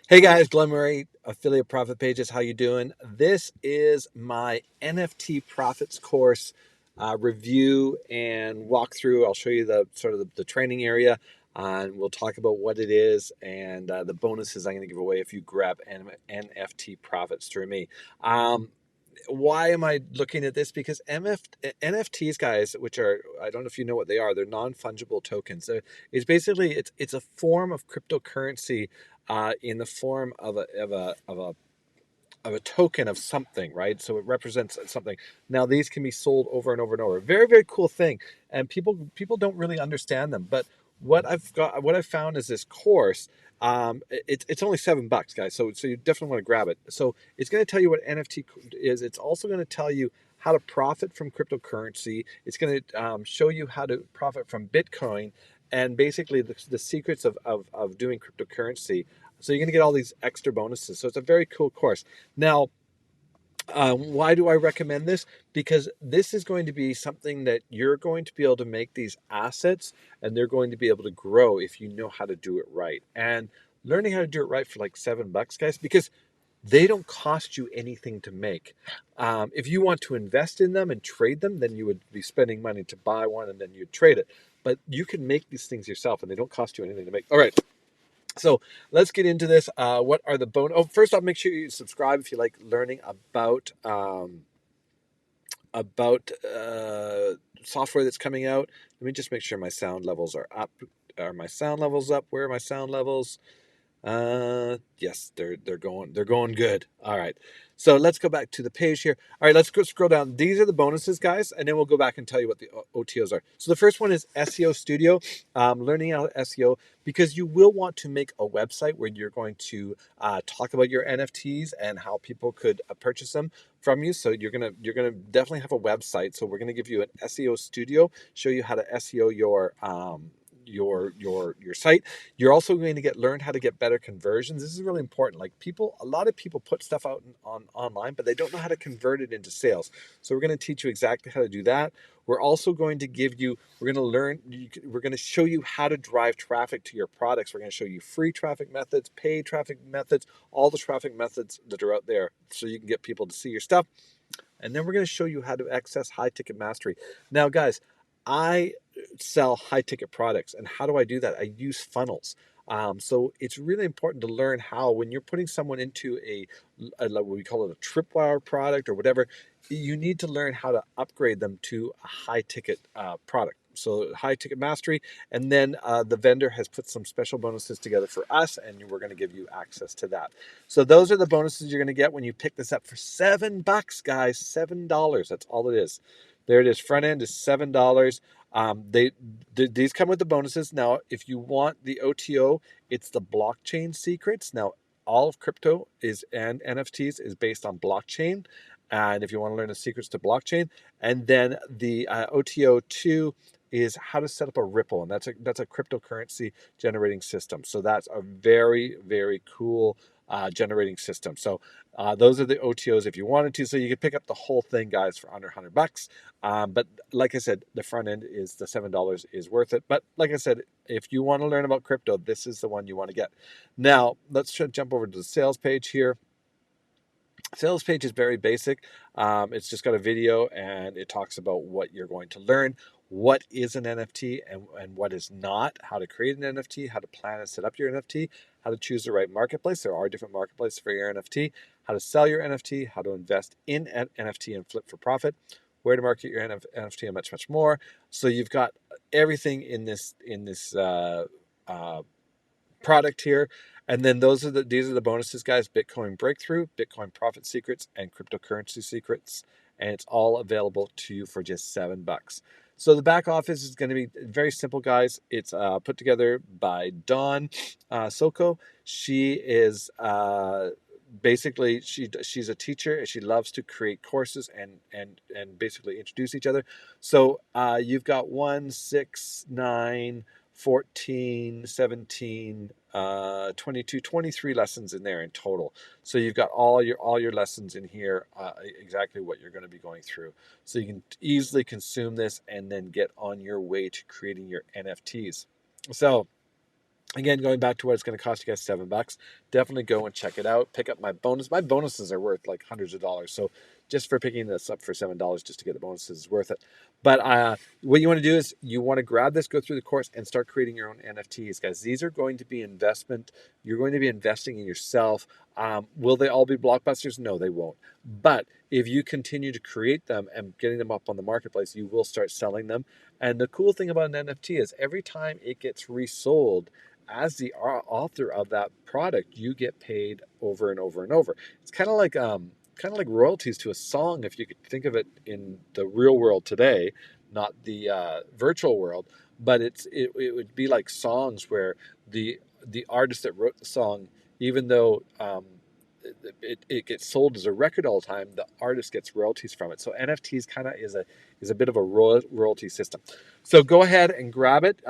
Hey guys, Glen Murray, Affiliate Profit Pages. How you doing? This is my NFT Profits course review and walkthrough. I'll show you the sort of the training area, and we'll talk about what it is and the bonuses I'm going to give away if you grab NFT Profits through me. Um, why am I looking at this? Because NFTs, guys, which are, I don't know if you know what they are, they're non-fungible tokens. It's basically it's a form of cryptocurrency in the form of a token of something, right? So it represents something. Now these can be sold over and over and over. Very, very cool thing, and people don't really understand them. But what I've found is this course. It's only $7, guys. So you definitely want to grab it. So it's going to tell you what NFT is. It's also going to tell you how to profit from cryptocurrency. It's going to show you how to profit from Bitcoin and basically the secrets of doing cryptocurrency. So you're going to get all these extra bonuses. So it's a very cool course. Now, why do I recommend this? Because this is going to be something that you're going to be able to make these assets and they're going to be able to grow if you know how to do it right. And learning how to do it right for like $7, guys, because they don't cost you anything to make. If you want to invest in them and trade them, then you would be spending money to buy one and then you'd trade it. But you can make these things yourself and they don't cost you anything to make. All right. So let's get into this. What are the bonus? Oh, first off, make sure you subscribe if you like learning about software that's coming out. Let me just make sure my sound levels are up. Are my sound levels up? Where are my sound levels? Yes, they're going good. All right. So let's go back to the page here. All right, let's go scroll down. These are the bonuses, guys, and then we'll go back and tell you what the OTOs are. So the first one is SEO Studio, learning how to SEO, because you will want to make a website where you're going to talk about your NFTs and how people could purchase them from you. So you're gonna definitely have a website. So we're gonna give you an SEO Studio, show you how to SEO your site. You're also going to learn how to get better conversions. This is really important. Like a lot of people put stuff out on online, but they don't know how to convert it into sales. So we're going to teach you exactly how to do that. We're also going to we're going to show you how to drive traffic to your products. We're going to show you free traffic methods, paid traffic methods, all the traffic methods that are out there so you can get people to see your stuff. And then we're going to show you how to access high ticket mastery. Now, guys, I sell high ticket products. And how do I do that? I use funnels. So it's really important to learn how, when you're putting someone into what we call it a tripwire product or whatever, you need to learn how to upgrade them to a high ticket product. So high ticket mastery, and then the vendor has put some special bonuses together for us, and we're going to give you access to that. So those are the bonuses you're going to get when you pick this up for $7, guys. $7. That's all it is. There it is. Front end is $7. These come with the bonuses. Now, if you want the OTO, it's the blockchain secrets. Now, all of crypto and NFTs is based on blockchain. And if you want to learn the secrets to blockchain, and then the OTO2 is how to set up a Ripple, and that's a cryptocurrency generating system. So that's a very, very cool generating system. So those are the OTOs if you wanted to. So you could pick up the whole thing, guys, for under $100. But like I said, the front end is the $7 is worth it. But like I said, if you want to learn about crypto, this is the one you want to get. Now let's jump over to the sales page here. Sales page is very basic. It's just got a video and it talks about what you're going to learn, what is an NFT and what is not, how to create an NFT, how to plan and set up your NFT, how to choose the right marketplace. There are different marketplaces for your NFT, how to sell your NFT, how to invest in an NFT and flip for profit, where to market your NFT, and much, much more. So you've got everything in this product here. And then these are the bonuses, guys: Bitcoin breakthrough, Bitcoin profit secrets, and cryptocurrency secrets. And it's all available to you for just $7. So the back office is going to be very simple, guys. It's put together by Dawn Soko. She is basically she's a teacher and she loves to create courses and basically introduce each other. So you've got 1, 6, 9, 14, 17, 22, 23 lessons in there in total. So you've got all your lessons in here, exactly what you're going to be going through. So you can easily consume this and then get on your way to creating your NFTs. So Again, going back to what it's going to cost you guys, $7. Definitely go and check it out. Pick up my bonus. My bonuses are worth like hundreds of dollars. So just for picking this up for $7 just to get the bonuses is worth it. But what you want to do is you want to grab this, go through the course, and start creating your own NFTs, guys. These are going to be investment. You're going to be investing in yourself. Will they all be blockbusters? No, they won't. But if you continue to create them and getting them up on the marketplace, you will start selling them. And the cool thing about an NFT is every time it gets resold, as the author of that product, you get paid over and over and over. It's kind of like royalties to a song, if you could think of it in the real world today, not the virtual world. But it would be like songs where the artist that wrote the song, even though it gets sold as a record all the time, the artist gets royalties from it. So NFTs kind of is a bit of a royalty system. So go ahead and grab it.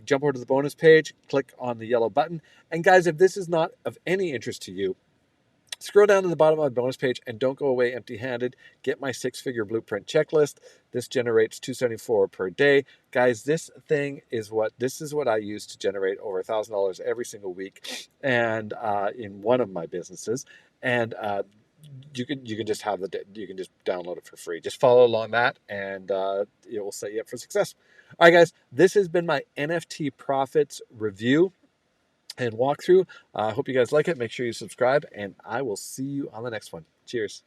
Jump over to the bonus page, click on the yellow button. And guys, if this is not of any interest to you, scroll down to the bottom of the bonus page and don't go away empty-handed. Get my six-figure blueprint checklist. This generates $274 per day. Guys, this is what I use to generate over $1,000 every single week, and in one of my businesses. And you can just download it for free. Just follow along that, and it will set you up for success. All right, guys, this has been my NFT Profits review and walkthrough. I hope you guys like it. Make sure you subscribe, and I will see you on the next one. Cheers.